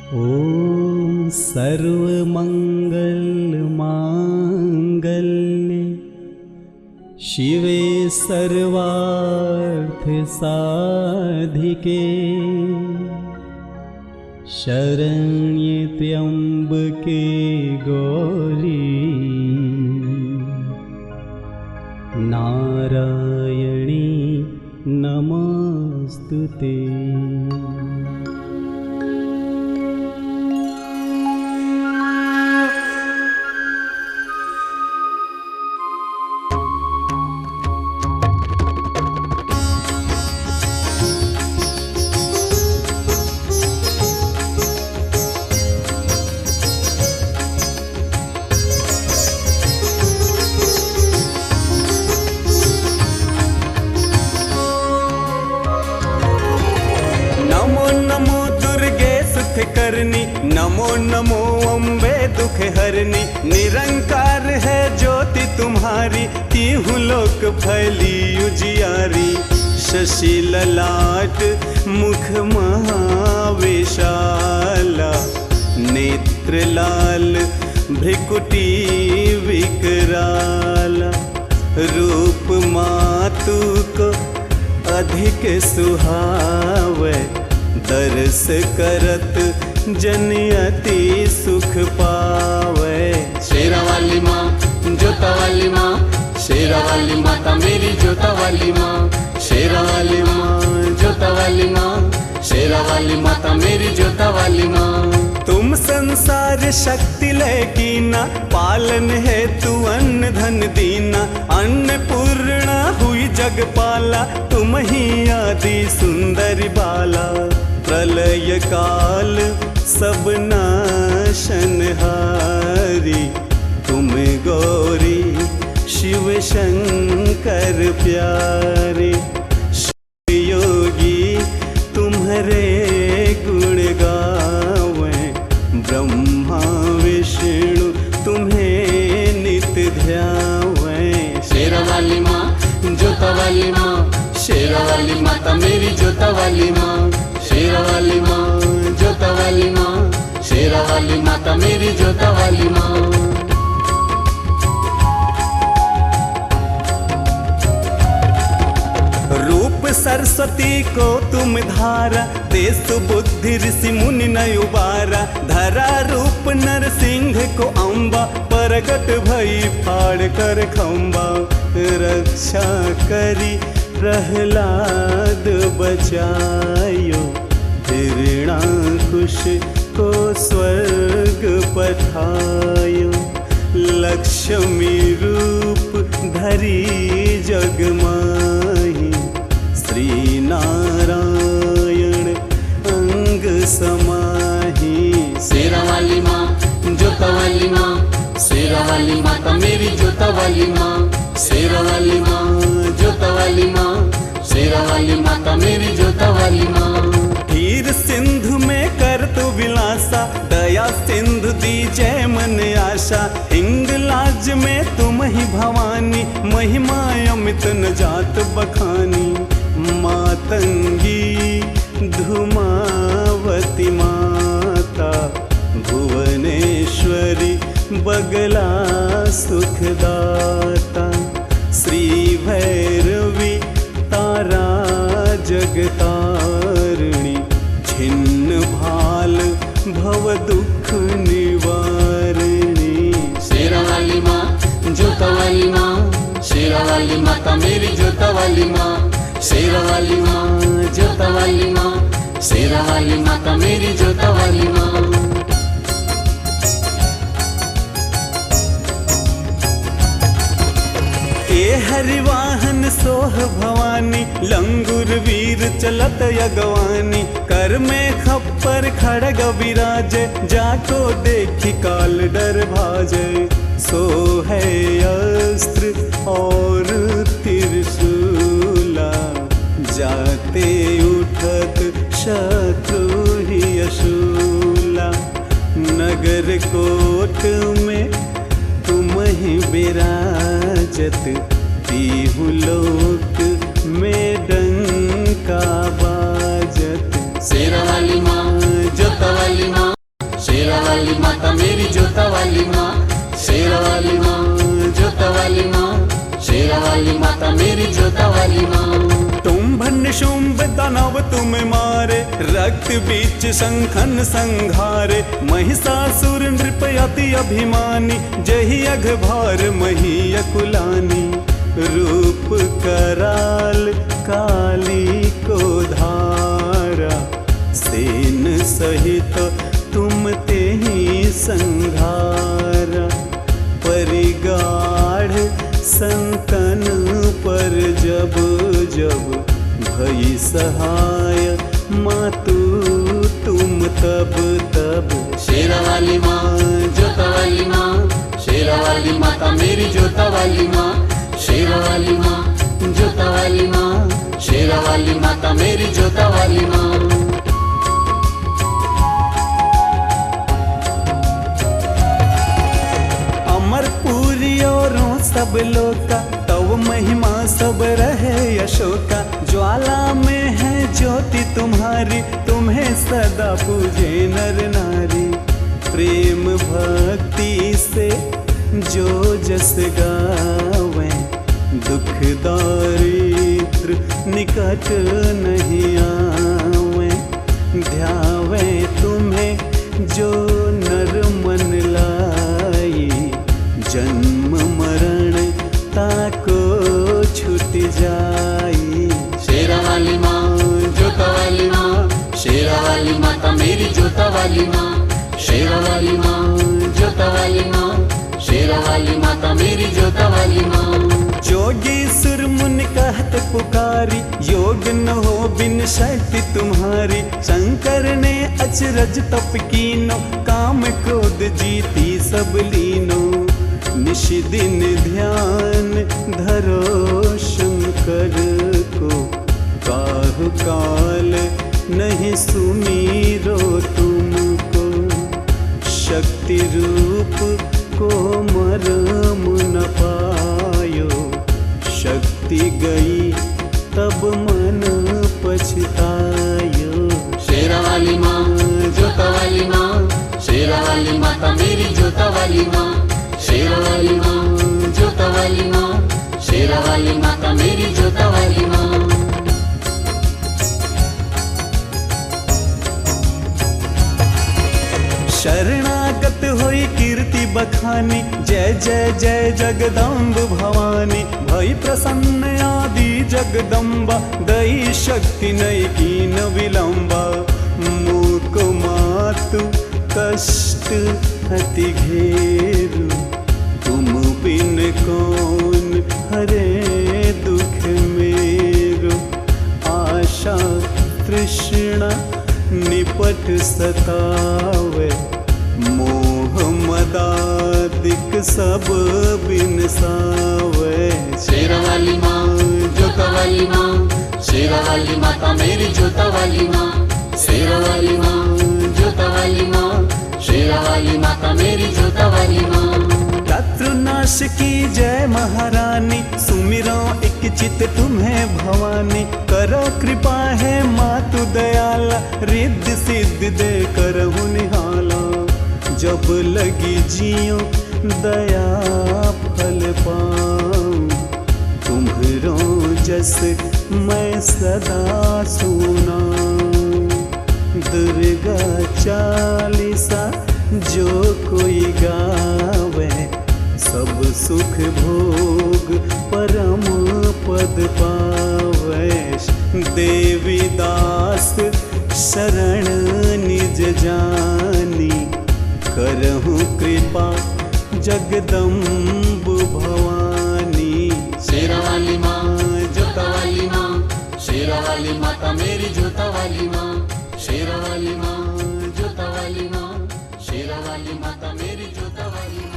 ॐ सर्वमङ्गलमाङ्गल्ये शिवे सर्वार्थसाधिके शरण्ये त्र्यम्बके गौरी नारायणी नमोस्तुते। करनी नमो नमो अम्बे दुख हरनी, निरंकार है ज्योति तुम्हारी, तीहु लोक फैली उजियारी। शशि ललाट मुख महाविशाला, नेत्र लाल भ्रिकुटी विकराला। रूप मातु को अधिक सुहावे, दर्श करत जन अति सुख पावे। शेरा वाली माँ जोता वाली माँ, शेरा वाली माता मेरी जोता वाली माँ। शेरा वाली माँ जोता वाली माँ, शेरा वाली माता मेरी जोता वाली माँ। तुम संसार शक्ति लेकीना, पालन है तू अन्न धन दीना। अन्नपूर्णा हुई जगपाला, तुम ही आदि सुंदरी बाला। प्रलय काल सब नाशनहारी, तुम गौरी शिव शंकर प्यारे। शिव योगी तुम्हारे गुण गावे, ब्रह्मा विष्णु तुम्हें नित ध्यावे। शेरा वाली माँ जोता वाली माँ, शेरा वाली माता मेरी जोता वाली माँ। शेरा वाली माँ जोता वाली माँ, शेरा वाली माता मेरी जोता वाली माँ। रूप सरस्वती को तुम धारा, तेज बुद्धि ऋषि मुनि न उबारा। धरा रूप नरसिंह को अम्बा, प्रगट भई फाड़ कर खम्बा। रक्षा करी प्रहलाद बचायो, हिरण्याकुश को स्वर्ग पठायो। लक्ष्मी रूप धरी जगमाही, श्री नारायण अंग समाही। शेरा वाली माँ जोता वाली माँ, शेरा वाली माता मेरी जोता वाली माँ। शेरा वाली माँ जोता वाली माँ, शेरा वाली माता मेरी जोता वाली माँ। धीर सिंधु में कर तु विलासा, दया सिंधु दीजय मन आशा। हिंगलाज में तुम ही भवानी, महिमा अमित न जात बखानी। मातंगी धुमावती माता, भुवनेश्वरी बगला सुखदाता। श्री भैरवी तारा जगतारिणी, छिन्न भाल भव दुख निवारिणी। शेरा वाली माँ जोता वाली माँ, शेरा वाली माता मेरी जोता वाली माँ। शेरा वाली माँ जोता वाली माँ, शेरा वाली माता मेरी जोता वाली माँ। ए हरिवाहन सोह भवानी, लंगुर वीर चलत यगवानी। कर में खप्पर खड़ग विराजे, जाको देखी काल डर भाजे। सो है अस्त्र और त्रिशूला, जाते उठत शत्रु ही अशूला। नगर कोट में तुम ही विराजत, तीहु लोक में डंका बाजत। शेरा वाली माँ जोता वाली माँ। निशुंभ दानव तुम मारे, रक्त बीच शंखन संघारे। महिषासुर नृप अति अभिमानी, जहि अघभार मही अकुलानी। रूप कराल काली को धारा, सेन सहित तुम तेहि संघारा। परिगाढ़ संतन पर जब जब भई सहाय, मातु तुम तब तब। शेरा वाली माँ, जोता वाली माँ, शेरा वाली माता मेरी जोता वाली माँ। शेरा वाली माँ, जोता वाली माँ, शेरा वाली माता मेरी जोता वाली माँ। अमरपुरी औरों सब लोका, तव महिमा सब रहे अशोका। ज्वाला में है ज्योति तुम्हारी, तुम्हें सदा पूजे नर नारी। प्रेम भक्ति से जो जस गावे, दुख दारिद्र निकट नहीं आवे। ध्यावे तुम्हें जो नर मन लाई, जन्म मरण ताको छूट जाई। शेरा वाली माँ, जोता वाली माँ, शेरा वाली माता मेरी जोता वाली माँ। शेरा वाली माँ, जोता वाली माँ, शेरा वाली माता मेरी जोता वाली माँ। जोगीसुर मुनि कहत पुकारी, योग न हो बिन शक्ति तुम्हारी। शंकर ने अचरज तप कीनो, काम क्रोध जीती सब लीनो। निश दिन ध्यान धरो शंकर को, काहु काल नहीं सुमीरो तुमको। शक्ति रूप को मरम न पायो, शक्ति गई तब मन पछतायो। शेरा वाली माँ, जोता वाली माँ, शेरा वाली माता मेरी जोता वाली माँ। शेरा वाली माँ, जोता वाली माँ, शेरा वाली माता मेरी जोता वाली माँ। शरणागत होई कीर्ति बखानी, जय जय जय जगदम्ब भवानी। भई प्रसन्न आदि जगदम्बा, दई शक्ति नई कीन विलंबा। मूक मातु कष्ट अति घेरु, तुम बिन कौन हरे दुख मेरो। आशा तृष्णा निपट सतावे, मोह मदादिक सब बिनसावे। शेरा वाली माँ, जोता वाली माँ, शेरा वाली माता मेरी जोता वाली माँ। शेरा वाली माँ, जोता वाली माँ, शेरा वाली माता मेरी जोता वाली माँ। शत्रुनाश की जय महारानी, सुमिरो एक चित तुम्हें भवानी। करो कृपा है मातु दयाला, रिद्धि सिद्धि दे करहु निहाला। जब लगी जियो दया फल पाऊं, तुम्हरो जस मैं सदा सुनाऊं। दुर्गा चालीसा जो कोई गावे, सब सुख भोग परम पद पावे। देवी दास शरण निज जानी, करहु कृपा जगदम्ब भवानी। शेरा वाली माँ, जोता वाली माँ, शेरा वाली माता मेरी जोता वाली माँ। शेरा वाली माँ, जोता वाली माँ, शेरा वाली माता मेरी जोता वाली माँ।